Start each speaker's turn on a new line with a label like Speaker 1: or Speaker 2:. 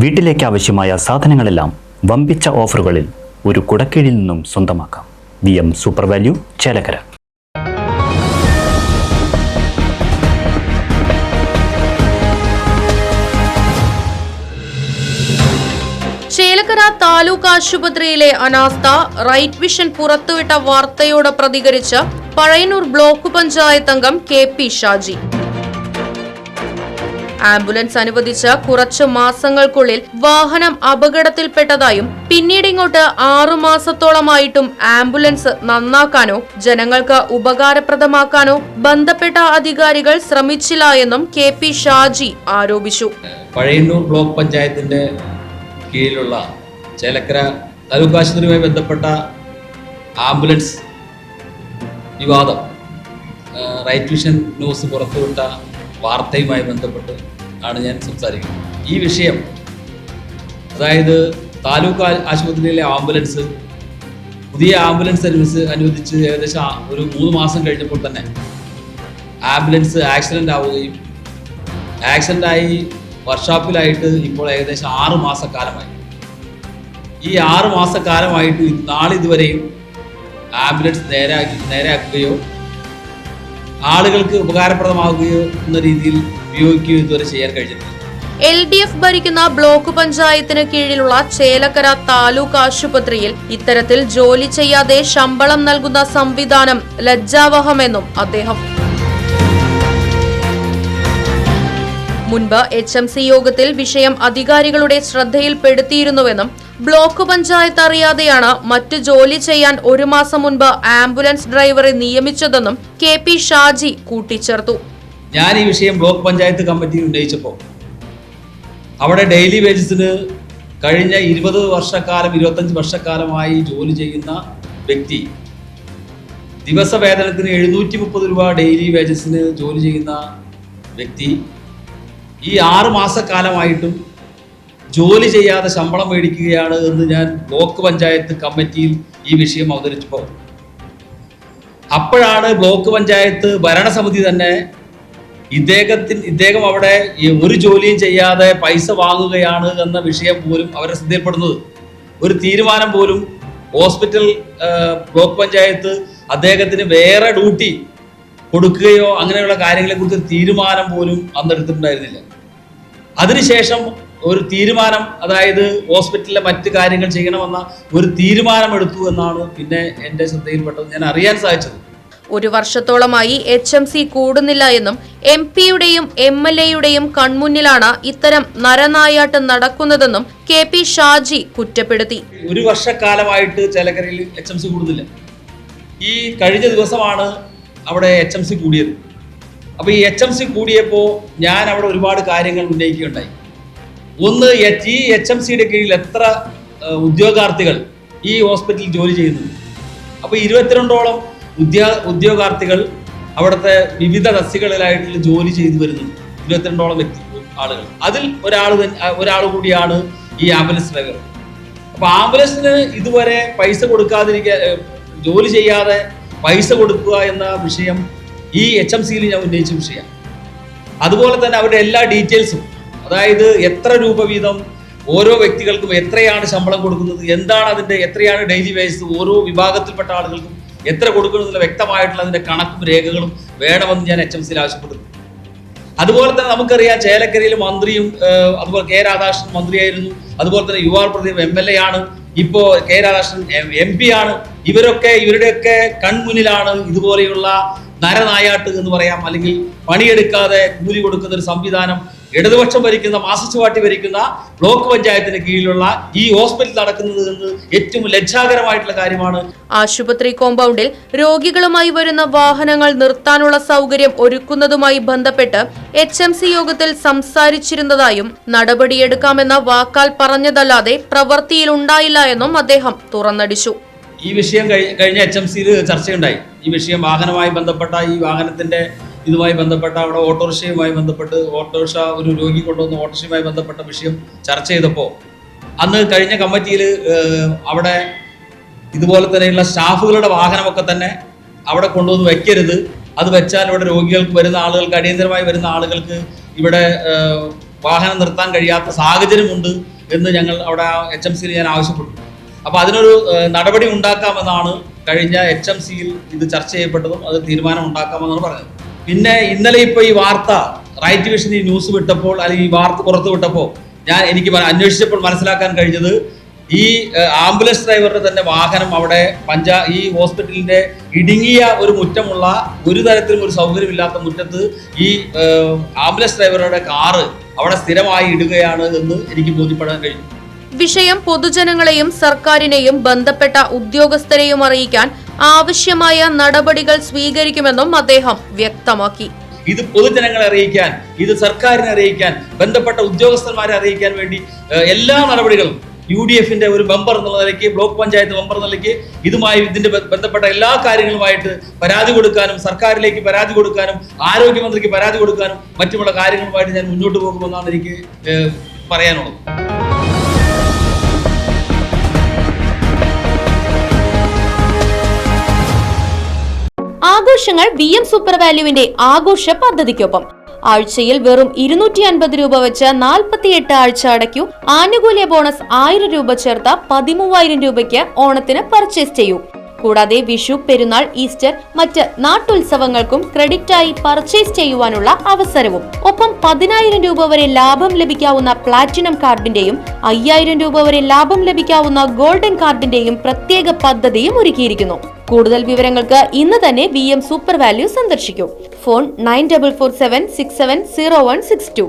Speaker 1: വീട്ടിലേക്ക് ആവശ്യമായ സാധനങ്ങളെല്ലാം വമ്പിച്ച ഓഫറുകളിൽ ഒരു കുടക്കീഴിൽ നിന്നും സ്വന്തമാക്കാം. VM super value, Chelakkara.
Speaker 2: Chelakkara taluk ആശുപത്രിയിലെ അനാസ്ഥ, റൈറ്റ് വിഷൻ പുറത്തുവിട്ട വാർത്തയോട് പ്രതികരിച്ച് പഴയന്നൂർ ബ്ലോക്ക് പഞ്ചായത്ത് അംഗം KP ഷാജി. ആംബുലൻസ് അനുവദിച്ച് കുറച്ചു മാസങ്ങൾക്കുള്ളിൽ വാഹനം അപകടത്തിൽപ്പെട്ടതായും പിന്നീട് ഇങ്ങോട്ട് 6 മാസത്തോളമായിട്ടും ആംബുലൻസ് നന്നാക്കാനോ ജനങ്ങൾക്ക് ഉപകാരപ്രദമാക്കാനോ ബന്ധപ്പെട്ട അധികാരികൾ ശ്രമിച്ചില്ല എന്നും KP ഷാജി ആരോപിച്ചു.
Speaker 3: പഴയന്നൂർ ബ്ലോക്ക് പഞ്ചായത്തിന്റെ കീഴിലുള്ള ചേലക്കര താലൂക്ക് ആശുപത്രിയുമായി ബന്ധപ്പെട്ട ആംബുലൻസ് വിവാദം, റൈറ്റ് വിഷൻ ന്യൂസ് പുറത്തുവിട്ട വാർത്തയുമായി ബന്ധപ്പെട്ട് ആണ് ഞാൻ സംസാരിക്കുന്നത്. ഈ വിഷയം, അതായത് താലൂക്ക് ആശുപത്രിയിലെ ആംബുലൻസ്, പുതിയ ആംബുലൻസ് അനുവദിച്ച് ഏകദേശം ഒരു 3 മാസം കഴിഞ്ഞപ്പോൾ തന്നെ ആംബുലൻസ് ആക്സിഡൻ്റായി വർക്ക്ഷോപ്പിലായിട്ട് ഇപ്പോൾ ഏകദേശം 6 മാസക്കാലമായി. ഈ 6 മാസക്കാലമായിട്ട് നാളിതുവരെയും ആംബുലൻസ് നേരെയാക്കുകയോ ആളുകൾക്ക് ഉപകാരപ്രദമാവുകയോ എന്ന രീതിയിൽ ഉപയോഗിക്കുകയോ ഇതുവരെ ചെയ്യാൻ കഴിഞ്ഞിട്ടില്ല.
Speaker 2: LDF ഭരിക്കുന്ന ബ്ലോക്ക് പഞ്ചായത്തിന് കീഴിലുള്ള ചേലക്കര താലൂക്ക് ആശുപത്രിയിൽ ഇത്തരത്തിൽ ജോലി ചെയ്യാതെ ശമ്പളം നൽകുന്ന സംവിധാനം ലജ്ജാവഹമെന്നും അദ്ദേഹം. മുൻപ് HMC യോഗത്തിൽ വിഷയം അധികാരികളുടെ ശ്രദ്ധയിൽപ്പെടുത്തിയിരുന്നുവെന്നും ബ്ലോക്ക് പഞ്ചായത്ത് അറിയാതെയാണ് മറ്റു ജോലി ചെയ്യാൻ 1 മാസം മുൻപ് ആംബുലൻസ് ഡ്രൈവറെ നിയമിച്ചതെന്നും KP ഷാജി കൂട്ടിച്ചേർത്തു.
Speaker 3: ഞാൻ ഈ വിഷയം ബ്ലോക്ക് പഞ്ചായത്ത് കമ്മിറ്റിയിൽ ഉന്നയിച്ചപ്പോൾ അവിടെ ഡെയിലി വേജസിന് കഴിഞ്ഞ 20 വർഷക്കാലം 25 വർഷക്കാലമായി ജോലി ചെയ്യുന്ന വ്യക്തി, ദിവസവേതനത്തിന് 730 രൂപ ഡെയിലി വേജസിന് ജോലി ചെയ്യുന്ന വ്യക്തി ഈ 6 മാസക്കാലമായിട്ടും ജോലി ചെയ്യാതെ ശമ്പളം മേടിക്കുകയാണ് എന്ന് ഞാൻ ബ്ലോക്ക് പഞ്ചായത്ത് കമ്മിറ്റിയിൽ ഈ വിഷയം അവതരിച്ചപ്പോൾ അപ്പോഴാണ് ബ്ലോക്ക് പഞ്ചായത്ത് ഭരണസമിതി തന്നെ ഇദ്ദേഹം അവിടെ ഒരു ജോലിയും ചെയ്യാതെ പൈസ വാങ്ങുകയാണ് എന്ന വിഷയം പോലും അവരെ ശ്രദ്ധയിൽപ്പെടുന്നത്. ഒരു തീരുമാനം പോലും ഹോസ്പിറ്റൽ ബ്ലോക്ക് പഞ്ചായത്ത് അദ്ദേഹത്തിന് വേറെ ഡ്യൂട്ടി കൊടുക്കുകയോ അങ്ങനെയുള്ള കാര്യങ്ങളെക്കുറിച്ച് തീരുമാനം പോലും അന്നെടുത്തിട്ടുണ്ടായിരുന്നില്ല. അതിനുശേഷം ഒരു തീരുമാനം, അതായത് ഹോസ്പിറ്റലിലെ മറ്റ് കാര്യങ്ങൾ ചെയ്യണമെന്ന ഒരു തീരുമാനം എടുത്തു എന്നാണ് പിന്നെ എൻ്റെ ശ്രദ്ധയിൽപ്പെട്ടത്, ഞാൻ അറിയാൻ സാധിച്ചത്.
Speaker 2: 1 വർഷത്തോളമായി HMC കൂടുന്നില്ല എന്നും MP-യുടെയും MLA-യുടെയും കൺമുന്നിലാണ് ഇത്തരം നരനായാട്ട് നടക്കുന്നതെന്നും KP ഷാജി കുറ്റപ്പെടുത്തി.
Speaker 3: 1 വർഷക്കാലമായിട്ട് ചേലക്കരയിൽ HMC കൂടുന്നില്ല. ഈ കഴിഞ്ഞ ദിവസമാണ് അവിടെ HMC കൂടിയത്. അപ്പോൾ ഈ HMC കൂടിയപ്പോൾ ഞാൻ അവിടെ ഒരുപാട് കാര്യങ്ങൾ ഉന്നയിക്കുകയുണ്ടായി. ഒന്ന്, ഈ HMC-യുടെ കീഴിൽ എത്ര ഉദ്യോഗാർത്ഥികൾ ഈ ഹോസ്പിറ്റലിൽ ജോലി ചെയ്യുന്നുണ്ട്? അപ്പോൾ 22ഓളം ഉദ്യോഗാർത്ഥികൾ അവിടുത്തെ വിവിധ തസ്തികകളിലായിട്ട് ജോലി ചെയ്തു വരുന്നുണ്ട്. 22ഓളം ആളുകൾ. അതിൽ ഒരാൾ കൂടിയാണ് ഈ ആംബുലൻസ് ഡ്രൈവർ. അപ്പോൾ ആംബുലൻസിന് ഇതുവരെ പൈസ ജോലി ചെയ്യാതെ പൈസ കൊടുക്കുക എന്ന വിഷയം ഈ HMC-യിൽ ഞാൻ ഉന്നയിച്ച വിഷയമാണ്. അതുപോലെ തന്നെ അവരുടെ എല്ലാ ഡീറ്റെയിൽസും, അതായത് എത്ര രൂപ വീതം ഓരോ വ്യക്തികൾക്കും എത്രയാണ് ശമ്പളം കൊടുക്കുന്നത്, എന്താണ് അതിൻ്റെ, എത്രയാണ് ഡെയിലി വേജസ്, ഓരോ വിഭാഗത്തിൽപ്പെട്ട ആളുകൾക്കും എത്ര കൊടുക്കുന്നതിനുള്ള വ്യക്തമായിട്ടുള്ള അതിൻ്റെ കണക്കും രേഖകളും വേണമെന്ന് ഞാൻ HMC-യിൽ ആവശ്യപ്പെടുന്നു. അതുപോലെ തന്നെ നമുക്കറിയാം, ചേലക്കരയിൽ മന്ത്രിയും അതുപോലെ K. രാധാകൃഷ്ണൻ മന്ത്രിയായിരുന്നു. അതുപോലെ തന്നെ UR പ്രദീപ് MLA ആണ്. ഇപ്പോൾ K. രാധാകൃഷ്ണൻ MP ആണ്. ഇവരുടെയൊക്കെ കൺമുന്നിലാണ് ഇതുപോലെയുള്ള നരനായാട്ട് എന്ന് പറയാം, അല്ലെങ്കിൽ പണിയെടുക്കാതെ കൂലി കൊടുക്കുന്ന ഒരു സംവിധാനം ഇടതുപക്ഷം ഭരിക്കുന്ന, മാർക്സിസ്റ്റ് പാർട്ടി ഭരിക്കുന്ന ബ്ലോക്ക് പഞ്ചായത്തിന് കീഴിലുള്ള ഈ ഹോസ്പിറ്റൽ നടക്കുന്നത് എന്ന് ഏറ്റവും ലജ്ജാകരമായിട്ടുള്ള കാര്യമാണ്.
Speaker 2: ആശുപത്രി കോമ്പൗണ്ടിൽ രോഗികളുമായി വരുന്ന വാഹനങ്ങൾ നിർത്താനുള്ള സൗകര്യം ഒരുക്കുന്നതുമായി ബന്ധപ്പെട്ട് HMC യോഗത്തിൽ സംസാരിച്ചിരുന്നതായും നടപടിയെടുക്കാമെന്ന വാക്കാൽ പറഞ്ഞതല്ലാതെ പ്രവൃത്തിയിൽ ഉണ്ടായില്ല എന്നും അദ്ദേഹം തുറന്നടിച്ചു.
Speaker 3: ഈ വിഷയം കഴിഞ്ഞ HMC-യിൽ ചർച്ചയുണ്ടായി. ഈ വിഷയം വാഹനവുമായി ബന്ധപ്പെട്ട, ഈ വാഹനത്തിന്റെ ഇതുമായി ബന്ധപ്പെട്ട അവിടെ ഓട്ടോറിക്ഷയുമായി ബന്ധപ്പെട്ട് ഒരു രോഗി കൊണ്ടുവന്ന ഓട്ടോറിക്ഷയുമായി ബന്ധപ്പെട്ട വിഷയം ചർച്ച ചെയ്തപ്പോൾ അന്ന് കഴിഞ്ഞ കമ്മിറ്റിയിൽ അവിടെ ഇതുപോലെ തന്നെയുള്ള സ്റ്റാഫുകളുടെ വാഹനമൊക്കെ തന്നെ അവിടെ കൊണ്ടുവന്ന് വെക്കരുത്, അത് വെച്ചാൽ ഇവിടെ രോഗികൾക്ക് വരുന്ന ആളുകൾക്ക്, അടിയന്തരമായി വരുന്ന ആളുകൾക്ക് ഇവിടെ വാഹനം നിർത്താൻ കഴിയാത്ത സാഹചര്യമുണ്ട് എന്ന് ഞങ്ങൾ അവിടെ HMC-യിൽ ഞാൻ ആവശ്യപ്പെട്ടു. അപ്പോൾ അതിനൊരു നടപടി ഉണ്ടാക്കാമെന്നാണ് കഴിഞ്ഞ HMC-യിൽ ഇത് ചർച്ച ചെയ്യപ്പെട്ടതും അത് തീരുമാനം ഉണ്ടാക്കാമെന്നാണ് പറഞ്ഞത്. പിന്നെ ഇന്നലെ ഇപ്പോൾ ഈ വാർത്ത റൈറ്റ് വിഷൻ ഈ ന്യൂസ് വിട്ടപ്പോൾ അല്ലെങ്കിൽ ഈ വാർത്ത പുറത്തു വിട്ടപ്പോൾ എനിക്ക് അന്വേഷിച്ചപ്പോൾ മനസ്സിലാക്കാൻ കഴിഞ്ഞത് ഈ ആംബുലൻസ് ഡ്രൈവറുടെ തന്നെ വാഹനം അവിടെ ഈ ഹോസ്പിറ്റലിന്റെ ഇടുങ്ങിയ ഒരു മുറ്റമുള്ള ഒരു തരത്തിലും ഒരു സൗകര്യമില്ലാത്ത മുറ്റത്ത് ഈ ആംബുലൻസ് ഡ്രൈവറുടെ കാറ് അവിടെ സ്ഥിരമായി ഇടുകയാണ് എന്ന് എനിക്ക് ബോധ്യപ്പെടാൻ കഴിഞ്ഞു.
Speaker 2: വിഷയം പൊതുജനങ്ങളെയും സർക്കാരിനെയും ബന്ധപ്പെട്ട ഉദ്യോഗസ്ഥരെയും അറിയിക്കാൻ ആവശ്യമായ നടപടികൾ സ്വീകരിക്കുമെന്നും അദ്ദേഹം വ്യക്തമാക്കി.
Speaker 3: ഇത് പൊതുജനങ്ങളെ അറിയിക്കാൻ, ഇത് സർക്കാരിനെ അറിയിക്കാൻ, ബന്ധപ്പെട്ട ഉദ്യോഗസ്ഥന്മാരെ അറിയിക്കാൻ വേണ്ടി എല്ലാ നടപടികളും UDF-ന്റെ ഒരു മെമ്പർ എന്നുള്ള നിലയ്ക്ക്, ബ്ലോക്ക് പഞ്ചായത്ത് മെമ്പർ എന്ന നിലയ്ക്ക് ഇതിന്റെ ബന്ധപ്പെട്ട എല്ലാ കാര്യങ്ങളുമായിട്ട് പരാതി കൊടുക്കാനും, സർക്കാരിലേക്ക് പരാതി കൊടുക്കാനും, ആരോഗ്യമന്ത്രിക്ക് പരാതി കൊടുക്കാനും മറ്റുമുള്ള കാര്യങ്ങളുമായിട്ട് ഞാൻ മുന്നോട്ട് പോകുമെന്നാണ് എനിക്ക് പറയാനുള്ളത്.
Speaker 2: ആഘോഷങ്ങൾ VM സൂപ്പർ വാല്യുവിന്റെ ആഘോഷ പദ്ധതിക്കൊപ്പം ആഴ്ചയിൽ വെറും 250 രൂപ വെച്ച് 48 ആഴ്ച അടയ്ക്കൂ. ആനുകൂല്യ ബോണസ് 1000 രൂപ ചേർത്ത 13000 രൂപയ്ക്ക് ഓണത്തിന് പർച്ചേസ് ചെയ്യൂ. കൂടാതെ വിഷു, പെരുന്നാൾ, ഈസ്റ്റർ, മറ്റ് നാട്ടുത്സവങ്ങൾക്കും ക്രെഡിറ്റായി പർച്ചേസ് ചെയ്യുവാനുള്ള അവസരവും. ഒപ്പം 10000 രൂപ വരെ ലാഭം ലഭിക്കാവുന്ന പ്ലാറ്റിനം കാർഡിന്റെയും 5000 രൂപ വരെ ലാഭം ലഭിക്കാവുന്ന ഗോൾഡൻ കാർഡിന്റെയും പ്രത്യേക പദ്ധതിയും ഒരുക്കിയിരിക്കുന്നു. കൂടുതൽ വിവരങ്ങൾക്ക് ഇന്ന് തന്നെ VM സൂപ്പർ വാല്യൂ സന്ദർശിക്കൂ. ഫോൺ 9447670162.